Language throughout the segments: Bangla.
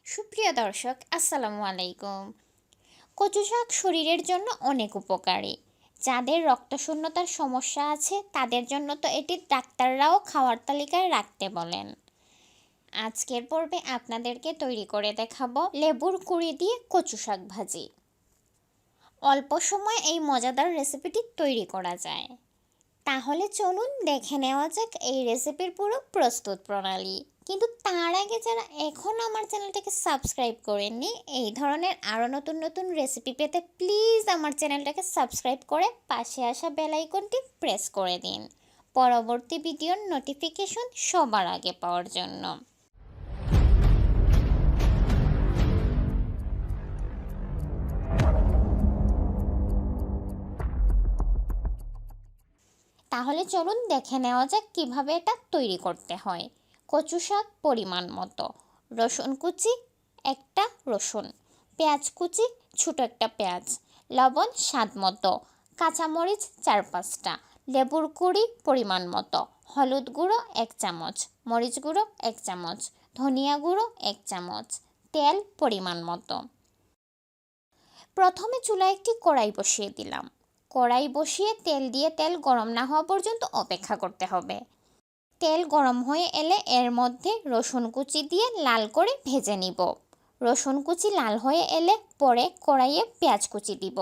সুপ্রিয় দর্শক, আসসালামু আলাইকুম। কচু শাক শরীরের জন্য অনেক উপকারী। যাদের রক্তশূন্যতার সমস্যা আছে তাদের জন্য তো এটি ডাক্তাররাও খাওয়ার তালিকায় রাখতে বলেন। আজকের পর্বে আপনাদেরকে তৈরি করে দেখাবো লেবুর কুঁড়ি দিয়ে কচু শাক ভাজি। অল্প সময় এই মজাদার রেসিপিটি তৈরি করা যায়। তাহলে চলুন দেখে নেওয়া যাক এই রেসিপির পুরো প্রস্তুত প্রণালী। কিন্তু তার আগে যারা এখনও আমার চ্যানেলটাকে সাবস্ক্রাইব করেননি, এই ধরনের আরও নতুন নতুন রেসিপি পেতে প্লিজ আমার চ্যানেলটাকে সাবস্ক্রাইব করে পাশে আসা বেল আইকনটি প্রেস করে দিন পরবর্তী ভিডিওর নোটিফিকেশন সবার আগে পাওয়ার জন্য। তাহলে চলুন দেখে নেওয়া যাক কীভাবে এটা তৈরি করতে হয়। কচু শাক পরিমাণ মতো, রসুন কুচি একটা রসুন, পেঁয়াজ কুচি ছোটো একটা পেঁয়াজ, লবণ স্বাদ মতো, কাঁচামরিচ 4-5টা, লেবুর কুঁড়ি পরিমাণ মতো, হলুদ গুঁড়ো 1 চামচ, মরিচ গুঁড়ো 1 চামচ, ধনিয়া গুঁড়ো 1 চামচ, তেল পরিমাণ মতো। প্রথমে চুলায় একটি কড়াই বসিয়ে দিলাম। কড়াই বসিয়ে তেল দিয়ে তেল গরম না হওয়া পর্যন্ত অপেক্ষা করতে হবে। তেল গরম হয়ে এলে এর মধ্যে রসুন কুচি দিয়ে লাল করে ভেজে নিব। রসুন কুচি লাল হয়ে এলে পরে কড়াইয়ে পেঁয়াজ কুচি দিব।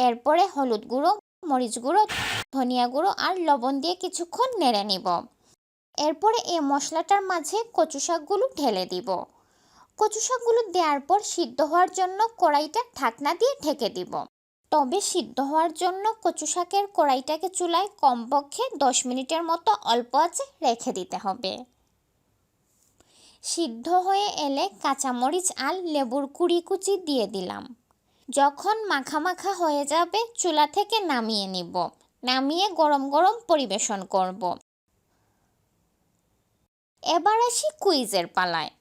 এরপরে হলুদ গুঁড়ো, মরিচ গুঁড়ো, ধনিয়া গুঁড়ো আর লবণ দিয়ে কিছুক্ষণ নেড়ে নিব। এরপরে এই মশলাটার মাঝে কচু শাকগুলো ঢেলে দিব। কচু শাকগুলো দেওয়ার পর সিদ্ধ হওয়ার জন্য কড়াইটা ঢাকনা দিয়ে ঢেকে দিব। তবে সিদ্ধ হওয়ার জন্য কচু শাকের কড়াইটাকে চুলায় কমপক্ষে 10 মিনিটের মতো অল্প আঁচে রেখে দিতে হবে। সিদ্ধ হয়ে এলে কাঁচামরিচ আর লেবুর কুঁড়ি কুচি দিয়ে দিলাম। যখন মাখা মাখা হয়ে যাবে চুলা থেকে নামিয়ে নিব। নামিয়ে গরম গরম পরিবেশন করব। এবার আসি কুইজের পালায়।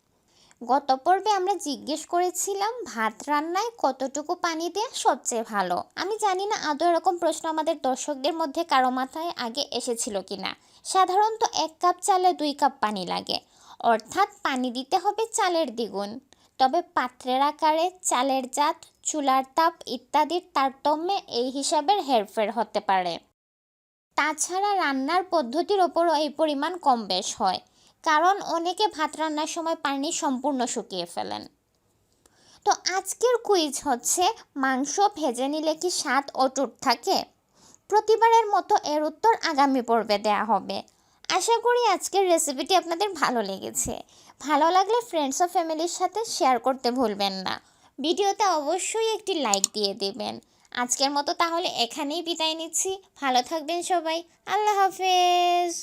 গত পর্বে আমরা জিজ্ঞেস করেছিলাম ভাত রান্নায় কতটুকু পানি দেওয়া সবচেয়ে ভালো। আমি জানি না আদৌ এরকম প্রশ্ন আমাদের দর্শকদের মধ্যে কারো মাথায় আগে এসেছিল কিনা। সাধারণত 1 কাপ চালে 2 কাপ পানি লাগে, অর্থাৎ পানি দিতে হবে চালের দ্বিগুণ। তবে পাত্রের আকারে, চালের জাত, চুলার তাপ ইত্যাদির তারতম্যে এই হিসাবের হেরফের হতে পারে। তাছাড়া রান্নার পদ্ধতির ওপরও এই পরিমাণ কম বেশ হয়, কারণ অনেকে ভাত রান্নার সময় পানি সম্পূর্ণ শুকিয়ে ফেলেন। তো আজকের কুইজ হচ্ছে, মাংস ভেজে নিলে কি স্বাদ অটুট থাকে? প্রতিবারের মতো এর উত্তর আগামী পর্বে দেয়া হবে। আশা করি আজকের রেসিপিটি আপনাদের ভালো লেগেছে। ভালো লাগলে ফ্রেন্ডস ও ফ্যামিলির সাথে শেয়ার করতে ভুলবেন না। ভিডিওতে অবশ্যই একটি লাইক দিয়ে দেবেন। আজকের মতো তাহলে এখানেই বিদায় নিচ্ছি। ভালো থাকবেন সবাই। আল্লাহ হাফেজ।